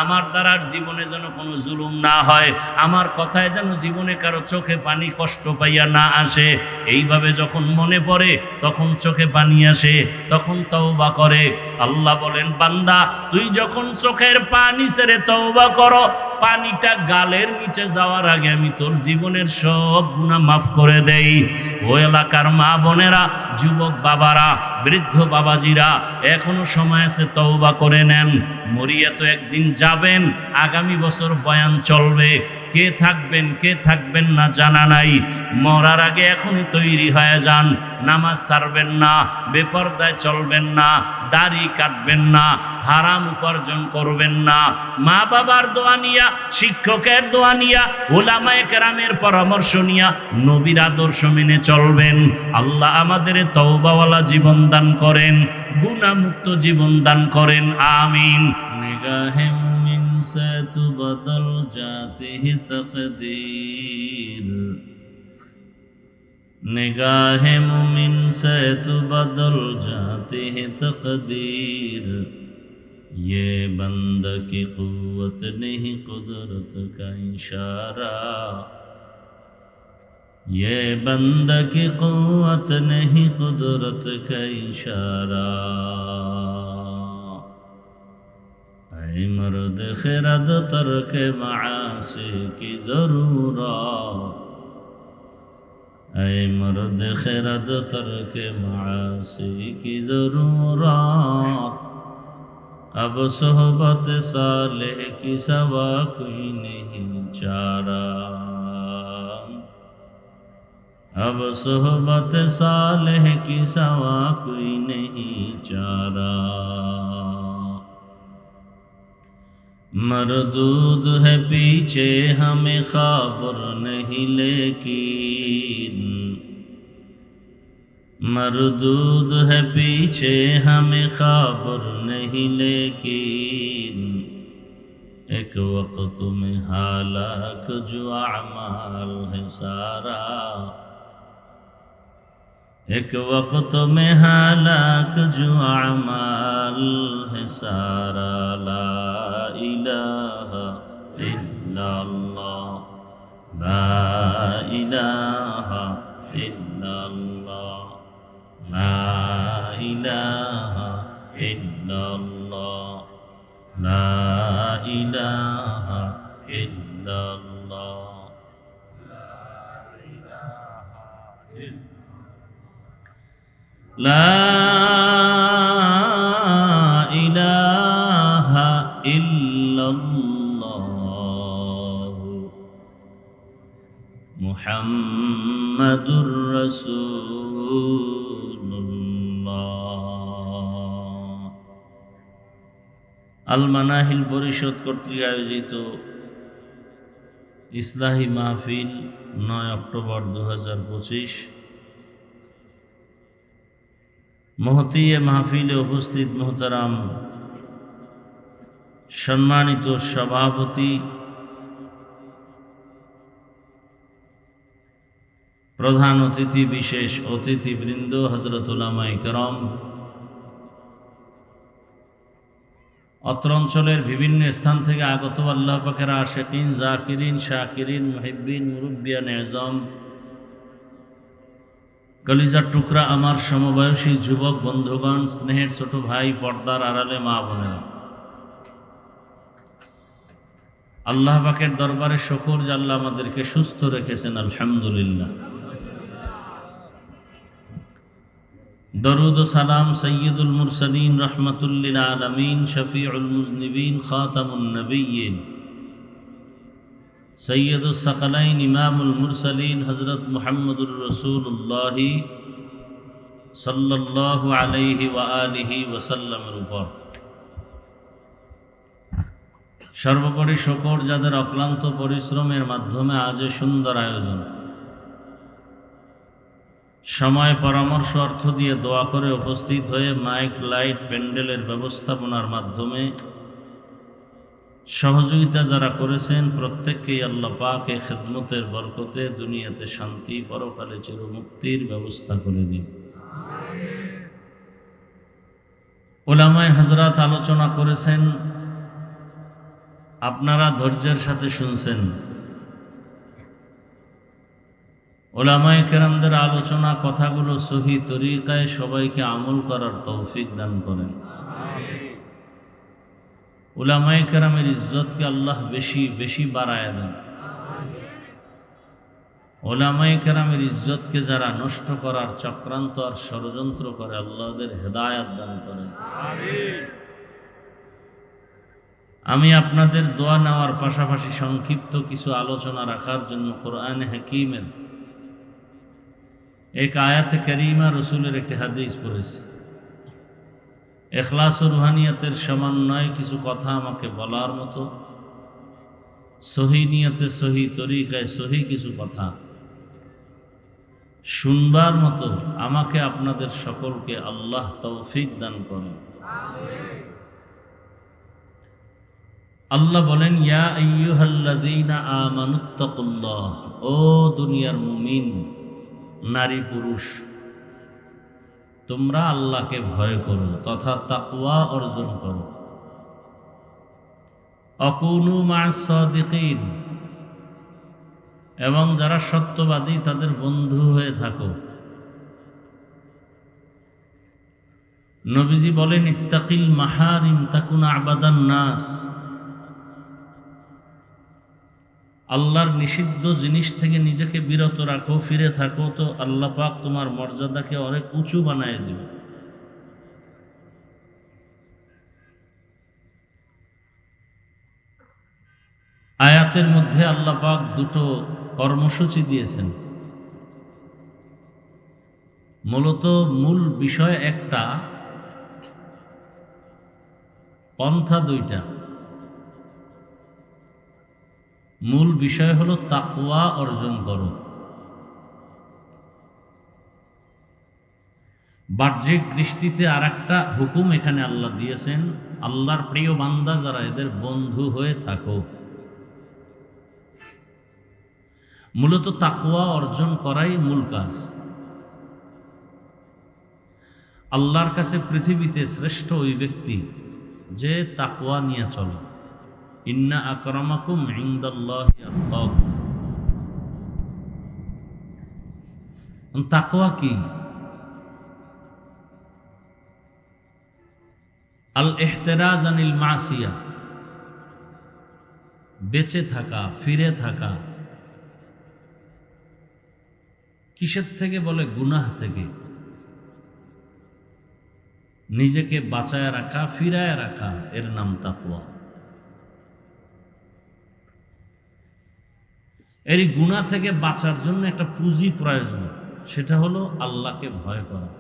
আমার দ্বারা জীবনে যেন কোনো জুলুম না হয়, আমার কথায় যেন জীবনে কারো চোখে পানি কষ্ট পাইয়া না আসে। এইভাবে যখন মনে পড়ে, তখন চোখে পানি আসে, তখন তওবা করে। আল্লাহ বলেন, বান্দা, তুই যখন চোখের পানি ছেড়ে তওবা করো, পানিটা গালের নিচে যাওয়ার আগে আমি তোর জীবনের সব গুনাহ মাফ করে দেই। ও এলাকার মা বোনেরা, যুবক বাবারা, বৃদ্ধ বাবাজিরা এখনো সময় আছে, তওবা করে নেন। মরিয়া তো একদিন যাবেন, আগামী বছর বয়ান চলবে, কে থাকবেন কে থাকবেন না জানা নাই। মরার আগে এখনই তৈরি হয়ে যান, নামাজ ছাড়বেন না, বেপরদায় চলবেন না, দাড়ি কাটবেন না, হারাম উপার্জন করবেন না, মা বাবার দোয়া নিয়া, শিক্ষকের দোয়া নিয়া, উলামায়ে কেরামের পরামর্শ নিয়া নবীর আদর্শ মেনে চলবেন। আল্লাহ আমাদের তওবাওয়ালা জীবন দান করেন, গুনাহমুক্ত জীবন দান করেন, আমিন। নিগাহে মুমিন সে তু বদল জাতি হি তকদীর, निगाहे मुमिन से तू बदल जाती है तकदीर, ये बंद की कुव्वत नहीं कुदरत का इशारा, ये बंद की कुव्वत नहीं कुदरत का इशारा। ऐ मर्द खिरद तर्क मासी की जरूरत, ऐ मर्द खिरद तर्क मासी की जरूरत, अब सोहबत सालेह की सवा कोई नहीं चारा, अब सोहबत सालेह की सवा कोई नहीं चारा। मरदूद है पीछे हमें खबर नहीं लेकिन, मरदूद है पीछे हमें खबर नहीं लेकिन, एक वक्त में हालाक जो अमाल है सारा, एक वक्त में हालाक जो अमाल है सारा। ला इलाहा इल्लल्लाह, ला इलाहा इल्लल्लाह, ला इलाहा इल्लल्लाह, ला इलाहा इल्लल्लाह, ला इलाहा इल्लल्लाह, मुहम्मदुर रसूलुल्लाह। আল মানাহিল পরিষদ কর্তৃক আয়োজিত ইসলাহি মাহফিল 9 অক্টোবর 2025। মহতী এ মাহফিলে উপস্থিত মোহতারাম সম্মানিত সভাপতি, প্রধান অতিথি, বিশেষ অতিথিবৃন্দ, হযরত উলামায়ে কেরাম, অত্র অঞ্চলের বিভিন্ন স্থান থেকে আগত আল্লাহ পাকের আশিকিন, জাকিরিন, শাকিরিন, মুহিব্বিন, মুরব্বিয়ান এজম, কলিজার টুকরা আমার সমবয়সী যুবক বন্ধুগণ, স্নেহের ছোট ভাই, পর্দার আড়ালে মা বোনেরা, আল্লাহ পাকের দরবারে শুকর যে আল্লাহ আমাদেরকে সুস্থ রেখেছেন, আলহামদুলিল্লাহ। দরুদ ও সালাম সৈয়দুল মুরসালিন, রহমাতুল লিল আলামিন, শফিউল মুজনিবিন, খাতামুন নবিয়্যিন, সৈয়দুস সাকালাইন, ইমামুল মুরসালিন, হযরত মুহাম্মদুর রাসূলুল্লাহ সাল্লাল্লাহু আলাইহি ওয়া আলিহি ওয়াসাল্লামের উপর সর্বোপরি শুকর যাদের অক্লান্ত পরিশ্রমের মাধ্যমে আজ এ সুন্দর আয়োজন, সময়, পরামর্শ, অর্থ দিয়ে দোয়া করে উপস্থিত হয়ে মাইক, লাইট, প্যান্ডেলের ব্যবস্থাপনার মাধ্যমে সহযোগিতা যারা করেছেন, প্রত্যেককেই আল্লাহ পাক এই খিদমতের বরকতে দুনিয়াতে শান্তি, পরকালে চিরমুক্তির ব্যবস্থা করে দিন। উলামায়ে হযরত আলোচনা করেছেন, আপনারা ধৈর্যের সাথে শুনছেন। উলামায়ে কেরামদের আলোচনা, কথাগুলো সহি তরিকায় সবাইকে আমল করার তৌফিক দান করেন। উলামায়ে কেরামের ইজ্জতকে আল্লাহ বেশি বেশি বাড়ায় দেন। ওলামায়ে কেরামের ইজ্জতকে যারা নষ্ট করার চক্রান্ত আর ষড়যন্ত্র করে, আল্লাহ ওদের হেদায়েত দান করেন। আমিন। আমি আপনাদের দোয়া নেওয়ার পাশাপাশি সংক্ষিপ্ত কিছু আলোচনা রাখার জন্য কোরআনে হাকীমের এক আয়াতে কারীমা, রসুলের একটি হাদিস পড়েছি। ইখলাস ও রুহানিয়াতের সমন্বয়ে কিছু কথা আমাকে বলার মতো, সহি নিয়তে সহি তরিকায় সহি কিছু কথা শুনবার মতো আমাকে আপনাদের সকলকে আল্লাহ তৌফিক দান করেন। আল্লাহ বলেন, ইয়া আইয়ুহাল্লাযীনা আমানুত্তাকুল্লাহ, ও দুনিয়ার মুমিন নারী পুরুষ, তোমরা আল্লাহকে ভয় করো তথা তাকওয়া অর্জন করো। আকুনু মা'আস সাদিকিন, এবং যারা সত্যবাদী তাদের বন্ধু হয়ে থাকো। নবীজি বলেন, ইত্তাকিল মাহারিম তাকুন আবাদান নাস, আল্লাহর নিষিদ্ধ জিনিস থেকে নিজেকে বিরত রাখো, ফিরে থাকো, তো আল্লাহ পাক তোমার মর্যাদাকে অনেক উঁচু বানায় দিবে। আয়াতের মধ্যে আল্লাহ পাক দুটো কর্মসূচি দিয়েছেন। মূলত মূল বিষয় একটা, পন্থা দুইটা। মূল বিষয় হলো তাকওয়া অর্জন করো। বাহ্যিক দৃষ্টিতে আর একটা হুকুম এখানে আল্লাহ দিয়েছেন, আল্লাহর প্রিয় বান্দা যারা, এদের বন্ধু হয়ে থাকো। মূলত তাকওয়া অর্জন করাই মূল কাজ। আল্লাহর কাছে পৃথিবীতে শ্রেষ্ঠ ওই ব্যক্তি যে তাকওয়া নিয়ে চলে। ইন্না আকরামাকুম ইনদাল্লাহি আতকাকুম। তাকওয়া কি? আল ইহতিরাজ আনিল মাসিয়া, বেঁচে থাকা, ফিরে থাকা। কিসের থেকে? বলে গুনাহ থেকে নিজেকে বাঁচায় রাখা, ফিরায় রাখা, এর নাম তাকওয়া। এই গুনাহ থেকে বাঁচার জন্য একটা পুঁজি প্রয়োজন, সেটা হলো আল্লাহকে ভয় করা।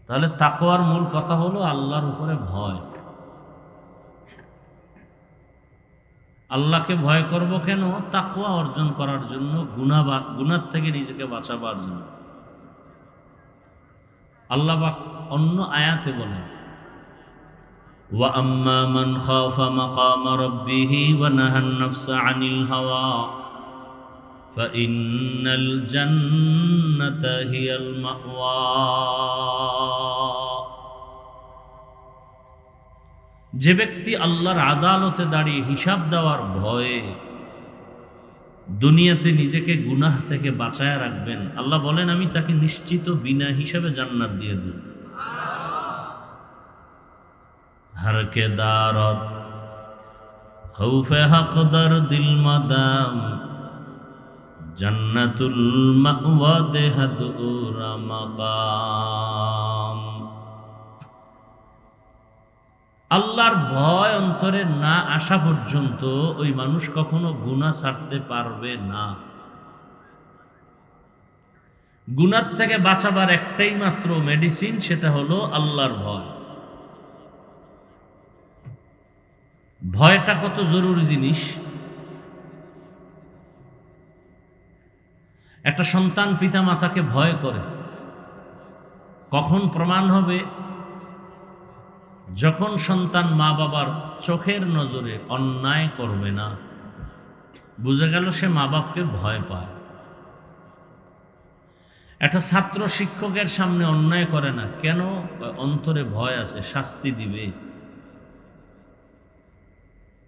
তাহলে তাকওয়ার মূল কথা হলো আল্লাহর উপরে ভয়। আল্লাহকে ভয় করব কেন? তাকওয়া অর্জন করার জন্য, গুনাহ থেকে নিজেকে বাঁচাবার জন্য। আল্লাহ পাক অন্য আয়াতে বলেন, ওয়া আম্মা মান খাফা মাকামা রাব্বিহি ওয়া নাহান নাফসা আনিল হাওয়া ফাইন্নাল জান্নাতা হিয়াল মাওয়া। যে ব্যক্তি আল্লাহর আদালতে দাঁড়িয়ে হিসাব দেওয়ার ভয়ে দুনিয়াতে নিজেকে গুনাহ থেকে বাঁচায় রাখবেন, আল্লাহ বলেন আমি তাকে নিশ্চিত বিনা হিসাবে জান্নাত দিয়ে দেব। हर के दारत खौफे हक दर दिल मदाम जन्नतुल मअवा देहदुरा मकाम। আল্লাহর ভয় অন্তরে না আসা পর্যন্ত ওই মানুষ কখনো গুনাহ ছাড়তে পারবে না। গুনাহ থেকে বাঁচাবার একটাই মাত্র মেডিসিন, সেটা হলো আল্লাহর ভয়। ভয়টা কত জরুরি জিনিস। একটা সন্তান পিতা মাতাকে ভয় করে, কখন প্রমাণ হবে? যখন সন্তান মা বাবার চোখের নজরে অন্যায় করবে না, বুঝে গেল সে মা বাপকে ভয় পায়। একটা ছাত্র শিক্ষকের সামনে অন্যায় করে না কেন? অন্তরে ভয় আছে, শাস্তি দিবে।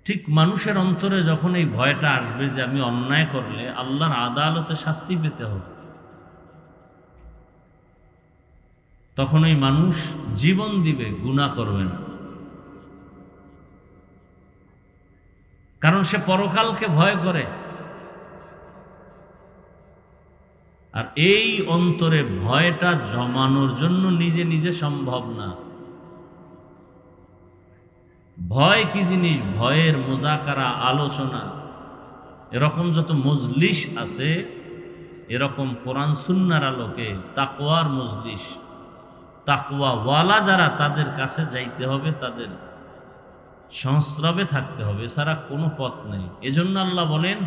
ঠিক মানুষের অন্তরে যখন এই ভয়টা আসবে যে আমি অন্যায় করলে আল্লাহর আদালতে শাস্তি পেতে হবে, তখন ওই মানুষ জীবন দিবে, গুনাহ করবে না। কারণ সে পরকালকে ভয় করে। আর এই অন্তরে ভয়টা জমানোর জন্য নিজে নিজে সম্ভব না। ভয় কি জিনিস? ভয়ের মুজাকারা, আলোচনা, এরকম যত মজলিস আছে, এরকম কোরআন সুন্নাহর আলোকে তাকওয়ার মজলিস, তাকওয়া ওয়ালা যারা, তাদের কাছে যাইতে হবে, তাদের সংস্রবে থাকতে হবে, এছাড়া কোনো পথ নেই। এজন্য আল্লাহ বলেন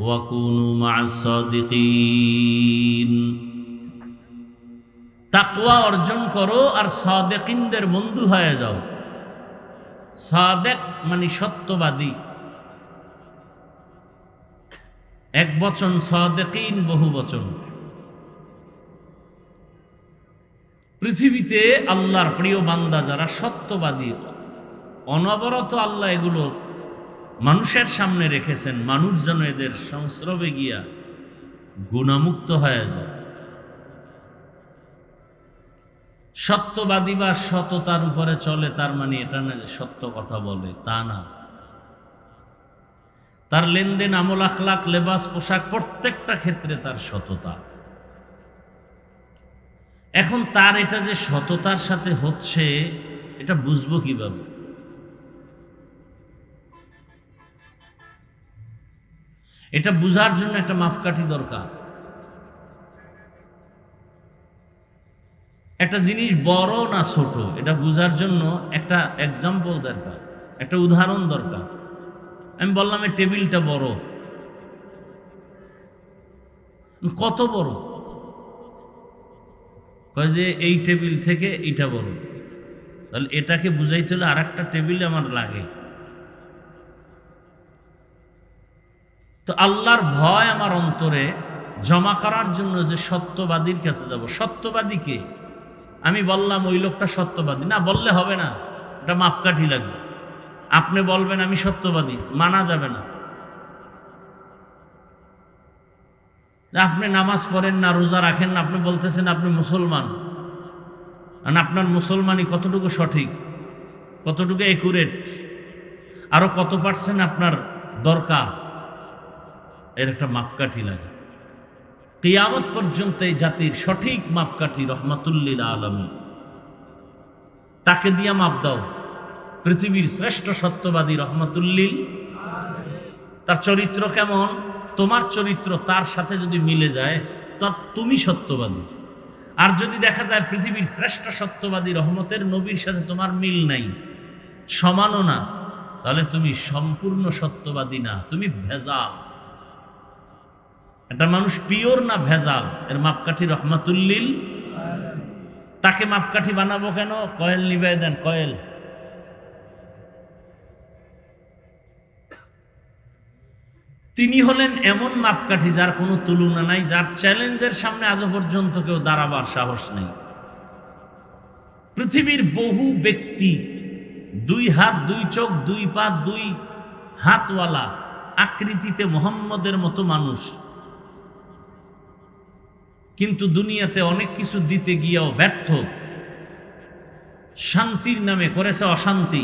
ওয়াকুনু মা'আস সাদিকিন, তাকওয়া অর্জন করো আর সাদিকিনদের বন্ধু হয়ে যাও। সাদেক মানে সত্যবাদী, এক বচন, সাদেকিন বহু বচন। পৃথিবীতে আল্লাহর প্রিয় বান্দা যারা সত্যবাদী, অনবরত আল্লাহ এগুলো মানুষের সামনে রেখেছেন, মানুষ যেন এদের সংস্রবে গিয়া গুণামুক্ত হয়ে যায়। সত্যবাদী বা সততার উপরে চলে, তার মানে এটা না যে সত্য কথা বলে, তা না। তার লেনদেন, আমল, আখলাক, লেবাস, পোশাক, প্রত্যেকটা ক্ষেত্রে তার সততা। এখন তার এটা যে সততার সাথে হচ্ছে, এটা বুঝবো কিভাবে? এটা বুঝার জন্য একটা মাপকাঠি দরকার। একটা জিনিস বড় না ছোট, এটা বুঝার জন্য একটা এক্সাম্পল দরকার, একটা উদাহরণ দরকার। আমি বললাম এই টেবিলটা বড়, কত বড়? কয় যে এই টেবিল থেকে এইটা বড়। তাহলে এটাকে বুঝাইতে হলে আর একটা টেবিল আমার লাগে। তো আল্লাহর ভয় আমার অন্তরে জমা করার জন্য যে সত্যবাদীর কাছে যাব। সত্যবাদীকে আমি বললাম ওই লোকটা সত্যবাদী না, বললে হবে না, এটা মাপকাঠি লাগবে। আপনি বলবেন আমি সত্যবাদী, মানা যাবে না। আপনি নামাজ পড়েন না, রোজা রাখেন না, আপনি বলতেছেন আপনি মুসলমান, আর আপনার মুসলমানই কতটুকু সঠিক, কতটুকু একুরেট, আরো কত পার্সেন্ট আপনার দরকার, এর একটা মাপকাঠি লাগে। কিয়ামত পর্যন্ত এই জাতির সঠিক মাপকাঠি রহমাতুল্লিল আলামিন, তাকে দিয়া মাপ দাও। পৃথিবীর শ্রেষ্ঠ সত্যবাদী রহমাতুল্লিল, তার চরিত্র কেমন? তোমার চরিত্র তার সাথে যদি মিলে যায়, তার তুমি সত্যবাদী। আর যদি দেখা যায় পৃথিবীর শ্রেষ্ঠ সত্যবাদী রহমতের নবীর সাথে তোমার মিল নাই, সমানও না, তাহলে তুমি সম্পূর্ণ সত্যবাদী না, তুমি ভেজাল। একটা মানুষ পিওর না ভেজাল, এর মাপকাঠি রহমাতুল্লিল। তাকে মাপকাঠি বানাবো কেন? কয়েল নিবাই দেন, কয়েল। তিনি হলেন এমন মাপকাঠি যার কোনো তুলনা নাই, যার চ্যালেঞ্জের সামনে আজও পর্যন্ত কেউ দাঁড়াবার সাহস নেই। পৃথিবীর বহু ব্যক্তি, 2 হাত 2 চোখ 2 পা 2 হাতওয়ালা, আকৃতিতে মুহাম্মদের মতো মানুষ, কিন্তু দুনিয়াতে অনেক কিছু দিতে গিয়েও ব্যর্থ। শান্তির নামে করেছে অশান্তি,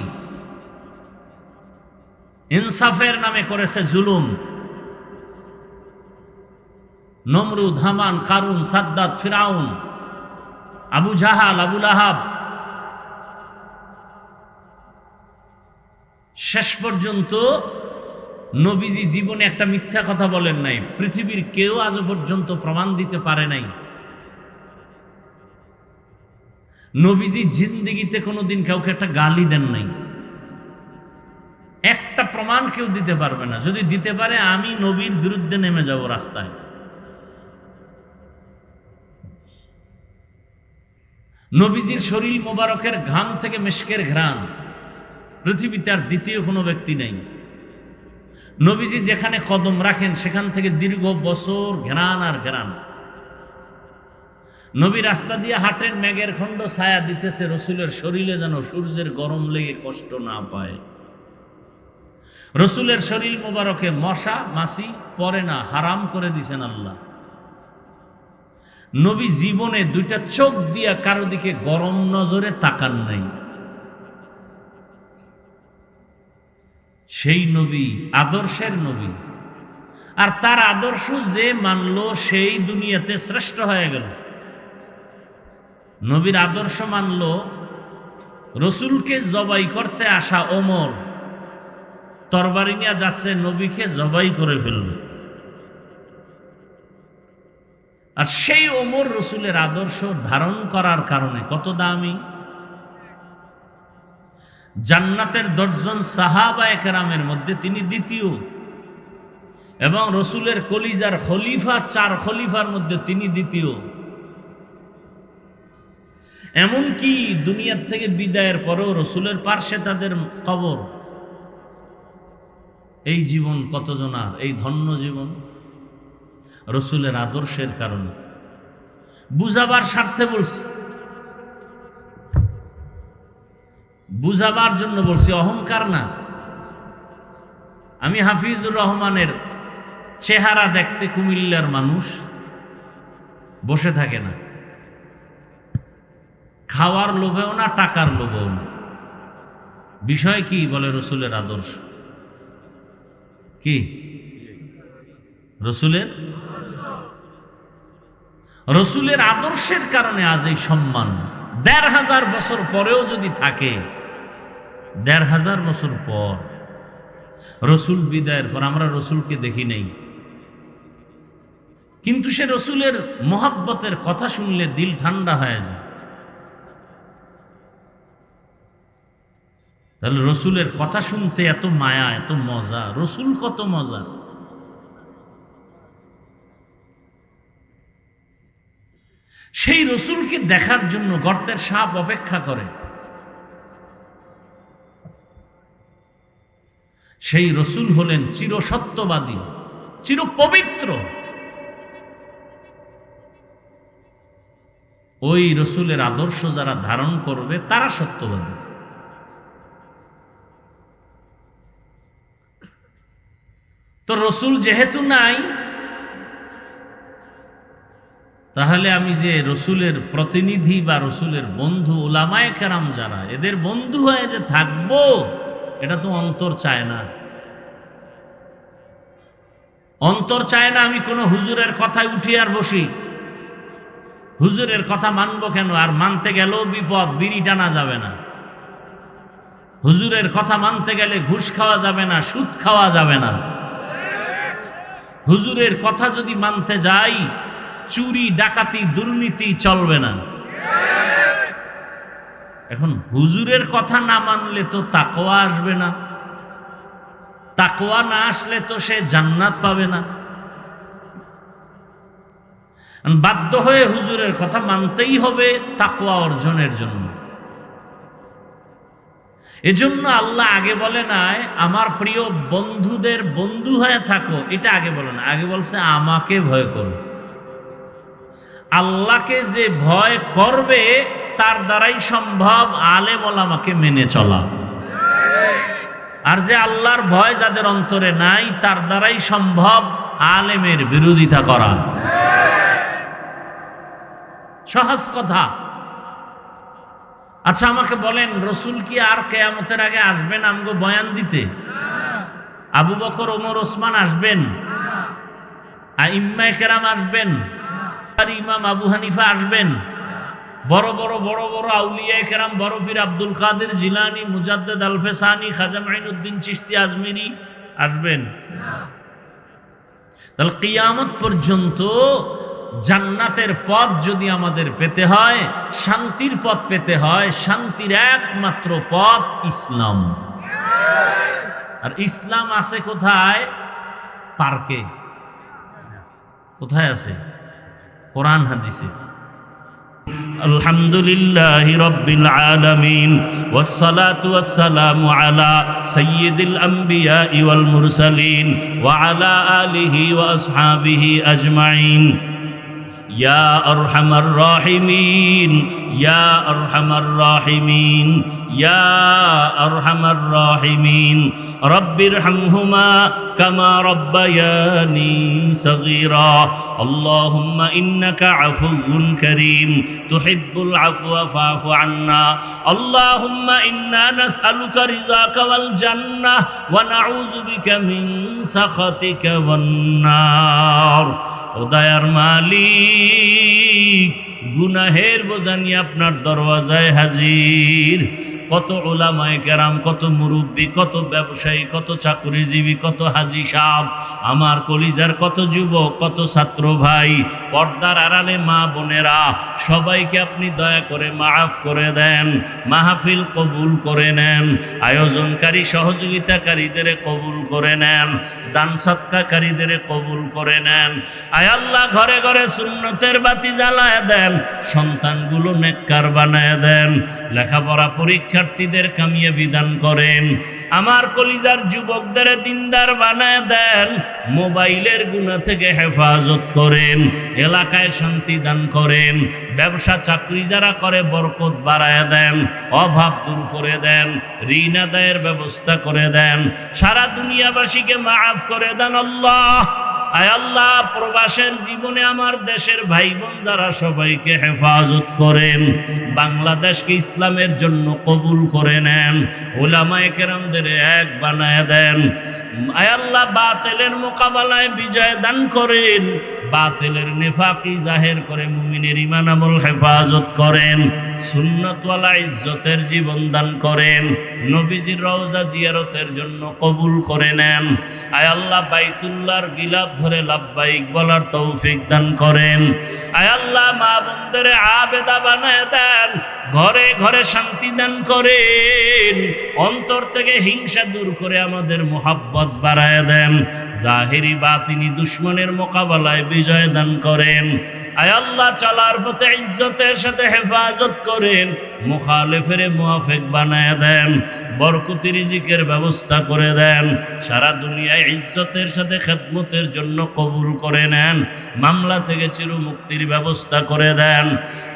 ইনসাফের নামে করেছে জুলুম। নমরুদ, হামান, কারুন, সাদ্দাত, ফিরাউন, আবু জাহাল, আবু লাহাব, শেষ পর্যন্ত নবীজি জীবনে একটা মিথ্যা কথা বলেন নাই, পৃথিবীর কেউ আজও পর্যন্ত প্রমাণ দিতে পারে নাই। নবীজি জিন্দেগিতে কোনোদিন কাউকে একটা গালি দেন নাই, একটা প্রমাণ কেউ দিতে পারবে না। যদি দিতে পারে, আমি নবীর বিরুদ্ধে নেমে যাব রাস্তায়। নবীজির শরীর মোবারকের ঘাম থেকে মিশকের ঘ্রাণ পৃথিবীতে আর দ্বিতীয় কোনো ব্যক্তি নেই। নবীজি যেখানে কদম রাখেন সেখান থেকে দীর্ঘ বছর ঘ্রাণ আর ঘ্রাণ। নবী রাস্তা দিয়ে হাঁটেন, মেঘের খণ্ড ছায়া দিতেছে রসুলের শরীরে, যেন সূর্যের গরম লেগে কষ্ট না পায়। রসুলের শরীর মোবারকে মশা মাছি পড়ে না, হারাম করে দিছেন আল্লাহ। নবী জীবনে 2টা চোখ দিয়া কারো দিকে গরম নজরে তাকান নাই। সেই নবী আদর্শের নবী। আর তার আদর্শ যে মানলো সেই দুনিয়াতে শ্রেষ্ঠ হয়ে গেল। নবীর আদর্শ মানলো, রসুলকে জবাই করতে আসা ওমর তরবারি নিয়ে যাচ্ছে, নবীকে জবাই করে ফেলবে। আর সেই ওমর রসুলের আদর্শ ধারণ করার কারণে কত দামি। জান্নাতের 10 জন সাহাবায়ে কেরামের মধ্যে তিনি দ্বিতীয়, এবং রসুলের কলিজার খলিফা 4 খলিফার মধ্যে তিনি দ্বিতীয়। এমনকি দুনিয়ার থেকে বিদায়ের পরেও রসুলের পার্শ্বে তাদের কবর। এই জীবন কতজনার, এই ধন্য জীবন রসুলের আদর্শের কারণে। বুঝাবার স্বার্থে বলছি, বুঝাবার জন্য বলছি, অহংকার না। আমি হাফিজুর রহমানের চেহারা দেখতে কুমিল্লার মানুষ বসে থাকে না, খাওয়ার লোভেও না, টাকার লোভেও না। বিষয় কি? বলে রসুলের আদর্শ। কি রসুলের আদর্শের কারণে আজ এই সম্মান। ১,৫০০ বছর পরেও যদি থাকে, ১,৫০০ বছর পর রসুল বিদায়ের পর আমরা রসুলকে দেখি নাই, কিন্তু সে রসুলের মহাব্বতের কথা শুনলে দিল ঠান্ডা হয়ে যায়। তাহলে রসুলের কথা শুনতে এত মায়া, এত মজা। রসুল কত মজা। সেই রসুলকে দেখার জন্য গর্তের সাপ অপেক্ষা করে। সেই রসুল হলেন চিরসত্যবাদী, চিরপবিত্র। ওই রসুলের আদর্শ যারা ধারণ করবে তারা সত্যবাদী। তো রসুল যেহেতু নাই, তাহলে আমি যে রসুলের প্রতিনিধি বা রসুলের বন্ধু উলামায়ে কেরাম যারা, এদের বন্ধু হয়ে যে থাকবো, এটা তো অন্তর চায় না। অন্তর চায় না আমি কোনো হুজুরের কথায় উঠি আর বসি। হুজুরের কথা মানবো কেন? আর মানতে গেলেও বিপদ, বিড়ি টানা যাবে না। হুজুরের কথা মানতে গেলে ঘুষ খাওয়া যাবে না, সুদ খাওয়া যাবে না। হুজুরের কথা যদি মানতে যাই, চুরি, ডাকাতি, দুর্নীতি চলবে না। এখন হুজুরের কথা না মানলে তো তাকওয়া আসবে না, তাকওয়া না আসলে তো সে জান্নাত পাবে না। বাধ্য হয়ে হুজুরের কথা মানতেই হবে তাকওয়া অর্জনের জন্য। এজন্য আল্লাহ আগে বলে নাই আমার প্রিয় বন্ধুদের বন্ধু হয়ে থাকো, এটা আগে বলে না। আগে বলছে আমাকে ভয় করো। আল্লাহকে যে ভয় করবে তার দ্বারাই সম্ভব আলেম ওলামাকে মেনে চলা। আর যে আল্লাহর ভয় যাদের অন্তরে নাই, তার দ্বারাই সম্ভব আলেমের বিরোধিতা করা। সহজ কথা। আচ্ছা আমাকে বলেন, রসুল কি আর কিয়ামতের আগে আসবেন আমগো বয়ান দিতে? আবু বকর, ওমর, ওসমান আসবেন? আইম্মায়ে কেরাম আসবেন? আর ইমাম আবু হানিফা আসবেন? বড় বড় আউলিয়ায়ে কেরাম, বড় পীর আব্দুল কাদের জিলানী, মুজাদ্দেদ আল-ফেসানি, খাজা মাইনুদ্দিন চিশতি আজমিরি আসবেন? তাহলে কিয়ামত পর্যন্ত জান্নাতের পথ যদি আমাদের পেতে হয়, শান্তির পথ পেতে হয়, শান্তির একমাত্র পথ ইসলাম। আর ইসলাম আছে কোথায়? পার্কে। কোথায় আছে? কোরআন হাদিসে। আলহামদুলিল্লাহি রাব্বিল আলামিন ওয়াসসালাতু ওয়াসসালামু আলা সাইয়্যিদিল আমবিয়া ওয়াল মুরসালিন ওয়া আলা আলিহি ওয়া আসহাবিহি আজমাইন। ইয়া আরহামার রাহিমিন, ইয়া আরহামার রাহিমিন, ইয়া আরহামার রাহিমিন। রব্বিরহামহুমা কামা রব্বায়ানি সগীরা। আল্লাহুম্মা ইন্নাকা আফুউন কারীম তুহিব্বুল আফওয়া ফাআফু আন্না। আল্লাহুম্মা ইন্না নাসআলুকা রিযাকা ওয়াল জান্নাহ ওয়া নাউযু বিকা মিন সাখাতিকা ওয়ান নার। ও দয়ার মালিক, গুনাহের বোঝা নিয়ে আপনার দরওয়াজায় হাজির। কত উলামায়ে কেরাম, কত মুরব্বী, কত ব্যবসায়ী, কত চাকরিজীবী, কত হাজি সাহেব, আমার কলিজার কত যুবক, কত ছাত্র ভাই, পর্দার আড়ালে মা বোনেরা, সবাইকে আপনি দয়া করে মাফ করে দেন, মাহফিল কবুল করে নেন, আয়োজনকারী সহযোগিতাকারীদের কবুল করে নেন, দান সৎকারীদের কবুল করে নেন। আয় আল্লাহ, ঘরে ঘরে সুন্নতের বাতি জ্বালায় দেন, সন্তানগুলো নেককার বানায় দেন, লেখাপড়া পরীক্ষার্থীদের কামিয়াবি দান করেন, আমার কলিজার যুবকদের দিনদার বানায় দেন, মোবাইলের গুনাহ থেকে হেফাজত করেন, এলাকায় শান্তি দান করেন, ব্যবসা চাকরি যারা করে বরকত বাড়ায় দেন, অভাব দূর করে দেন, ঋণ আদায়ের ব্যবস্থা করে দেন, সারা দুনিয়াবাসীকে মাফ করে দেন আল্লাহ। আয় আল্লাহ, প্রবাসের জীবনে আমার দেশের ভাই বোন যারা সবাইকে হেফাজত করেন, বাংলাদেশকে ইসলামের জন্য কবুল করে নেন, উলামায়ে কেরামদের এক বানায় দেন। আয় আল্লাহ, বাতিলের মোকাবেলায় বিজয় দান করেন, বাতিলের নেফাকি জাহের করে মুমিনের ঈমান আমল হেফাজত করেন, সুন্নতওয়ালা ইজ্জতের জীবন দান করেন, নবীজির রওজা জিয়ারতের জন্য কবুল করে নেন। আয় আল্লাহ, বাইতুল্লাহর গিলাফ ধরে লাব্বাইক বলার তৌফিক দান করেন। আয় আল্লাহ, মা বোনদের আবেদা বানায় দেন, ঘরে ঘরে শান্তি দান করেন, অন্তর থেকে হিংসা দূর করে আমাদের মোহাব্বত বাড়ায় দেন, জাহিরি বাতিনি দুশ্মনের মোকাবেলায় বিজয় দান করেন। আয় আল্লাহ, চলার পথে ইজ্জতের সাথে হেফাজত করেন, মুখালেফের মুআফিক বানায় দেন, বরকতি রিজিকের ব্যবস্থা করে দেন, সারা দুনিয়ায় ইজ্জতের সাথে খেদমতের জন্য কবুল করে নেন, মামলা থেকে চির মুক্তির ব্যবস্থা করে দেন।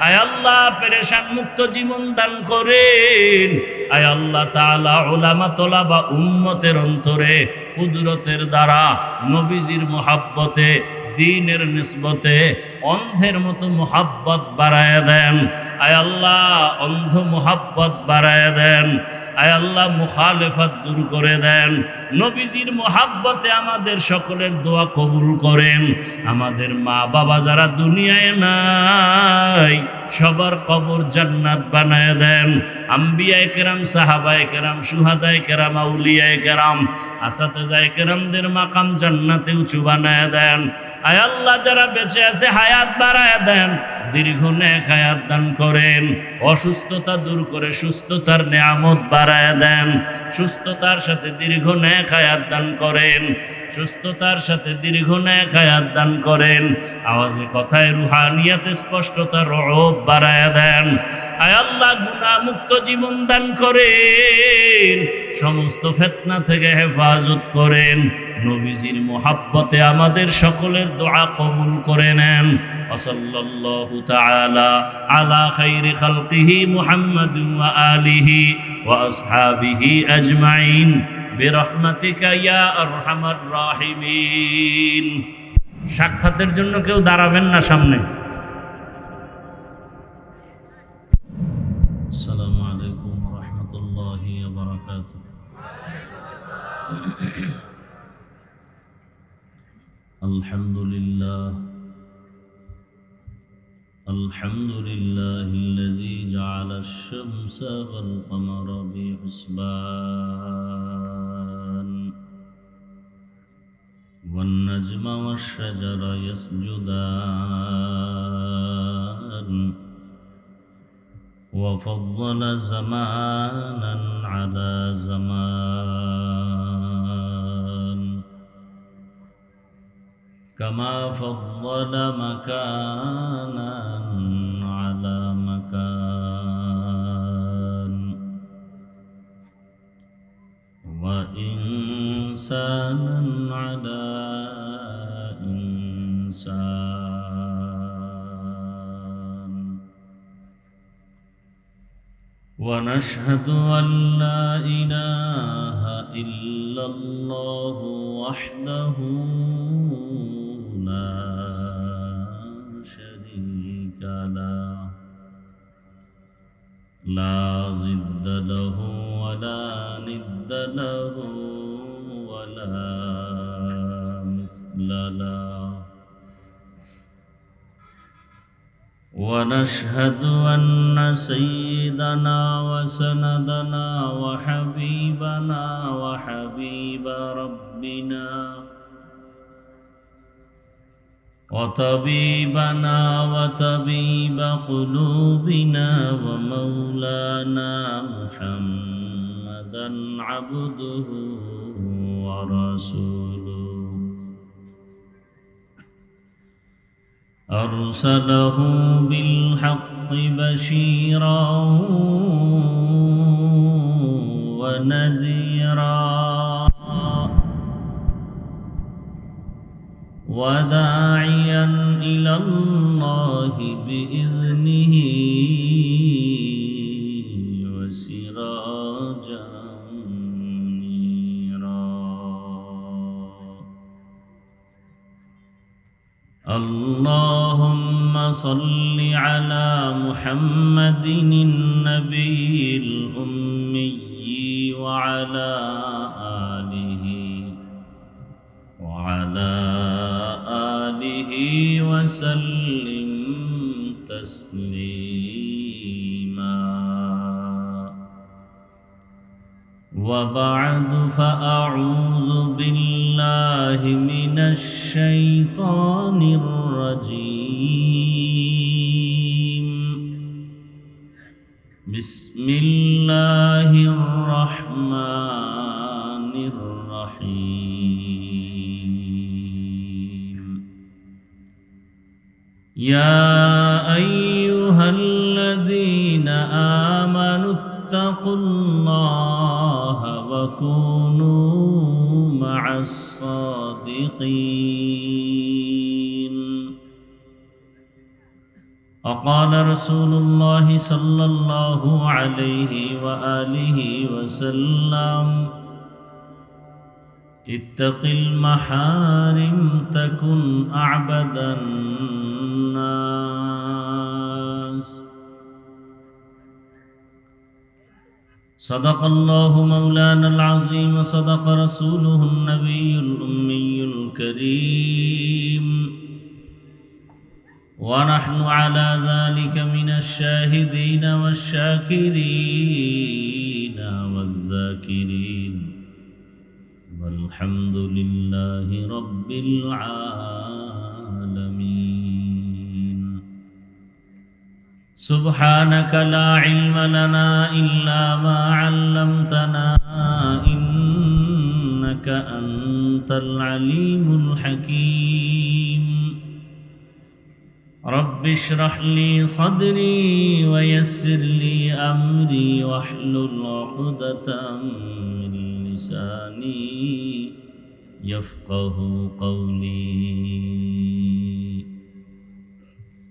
আয় আল্লাহ, পেরেশান মুক্ত জীবন দান করেন। আয় আল্লাহ তাআলা, উলামা তোলাবা উম্মতের অন্তরে কুদরতের দ্বারা নবীজির মুহাব্বতে, দ্বীনের নিসবতে অন্ধের মতো মুহাব্বত বাড়ায় দেন। আয় আল্লাহ, অন্ধ মুহাব্বত বাড়ায় দেন। আয় আল্লাহ, মুখালেফাত দূর করে দেন, নবীজির মুহাব্বতে আমাদের সকলের দোয়া কবুল করেন। আমাদের মা বাবা যারা দুনিয়ায় নাই, সবার কবর জান্নাত বানায় দেন। আম্বিয়ায়ে কেরাম, সাহাবায়ে কেরাম, শুহাদায়ে কেরাম, আউলিয়ায়ে কেরাম, আসাতেজায়ে কেরামদের মাকাম জান্নাতে উঁচু বানায় দেন। আয় আল্লাহ, যারা বেঁচে আছে হায়াত বাড়ায় দেন, দীর্ঘ নেক হায়াত দান করেন, অসুস্থতা দূর করে সুস্থতার নেয়ামত বাড়ায় দেন, সুস্থতার সাথে দীর্ঘ নেক হায়াত দান করেন, সুস্থতার সাথে দীর্ঘ নেক হায়াত দান করেন, আওয়াজে কথায় রুহানিয়াতে স্পষ্টতার রব বাড়ায় দেন। আয় আল্লাহ, গুনাহ মুক্ত জীবন দান করেন, সমস্ত ফিতনা থেকে হেফাজত করেন, নবীজির মুহাব্বতে আমাদের সকলের দোয়া কবুল করে নেন। সাল্লাল্লাহু তাআলা আলা খাইরি খালকিহি মুহাম্মাদিন ওয়া আলিহি ওয়া আসহাবিহি আজমাইন বিরহমাতিকা ইয়া আরহামার রাহিমিন। সাক্ষাতের জন্য কেউ দাঁড়াবেন না সামনে। আসসালামু আলাইকুম ওয়া রাহমাতুল্লাহি ওয়া বারাকাতুহু। আলহামদুলিল্লাহ, আলহামদুলিল্লাহিল্লাযী জাআলা আশ-শামসা ওয়াল কামারা বিহুসবান ওয়ান নাজমা ওয়াশ-শাজারা ইয়াসজুদান ওয়া ফাদ্দালা জামানান আলা জামান كما فضل مكانا على مكان وإنسانا على إنسان ونشهد أن لا إله إلا الله وحده لا شريك له لا ضد له ولا ند له ولا مثل له ونشهد أن سيدنا وسندنا وحبيبنا وحبيب ربنا وطبيبنا وطبيب قلوبنا ومولانا محمدا عبده ورسوله أرسله بالحق بشيرا ونذيرا وداعيا إلى الله بإذنه وسراجا منيرا اللهم صل على محمد النبي الأمي وعلى آله وسلم تسليما وبعد فأعوذ بالله من الشيطان الرجيم بسم الله الرحمن الرحيم يا أيها الذين آمنوا اتقوا الله وكونوا مع الصادقين وقال رسول الله صلى الله عليه وآله وسلم اتق المحارم تكن أعبد الناس صدق الله مولانا العظيم وصدق رسوله النبي الأمي الكريم ونحن على ذلك من الشاهدين والشاكرين والذاكرين والحمد لله رب العالمين سبحانك لا علم لنا إلا ما علمتنا إنك أنت العليم الحكيم رب اشرح لي صدري ويسر لي أمري واحلل عقدة من لساني يفقه قولي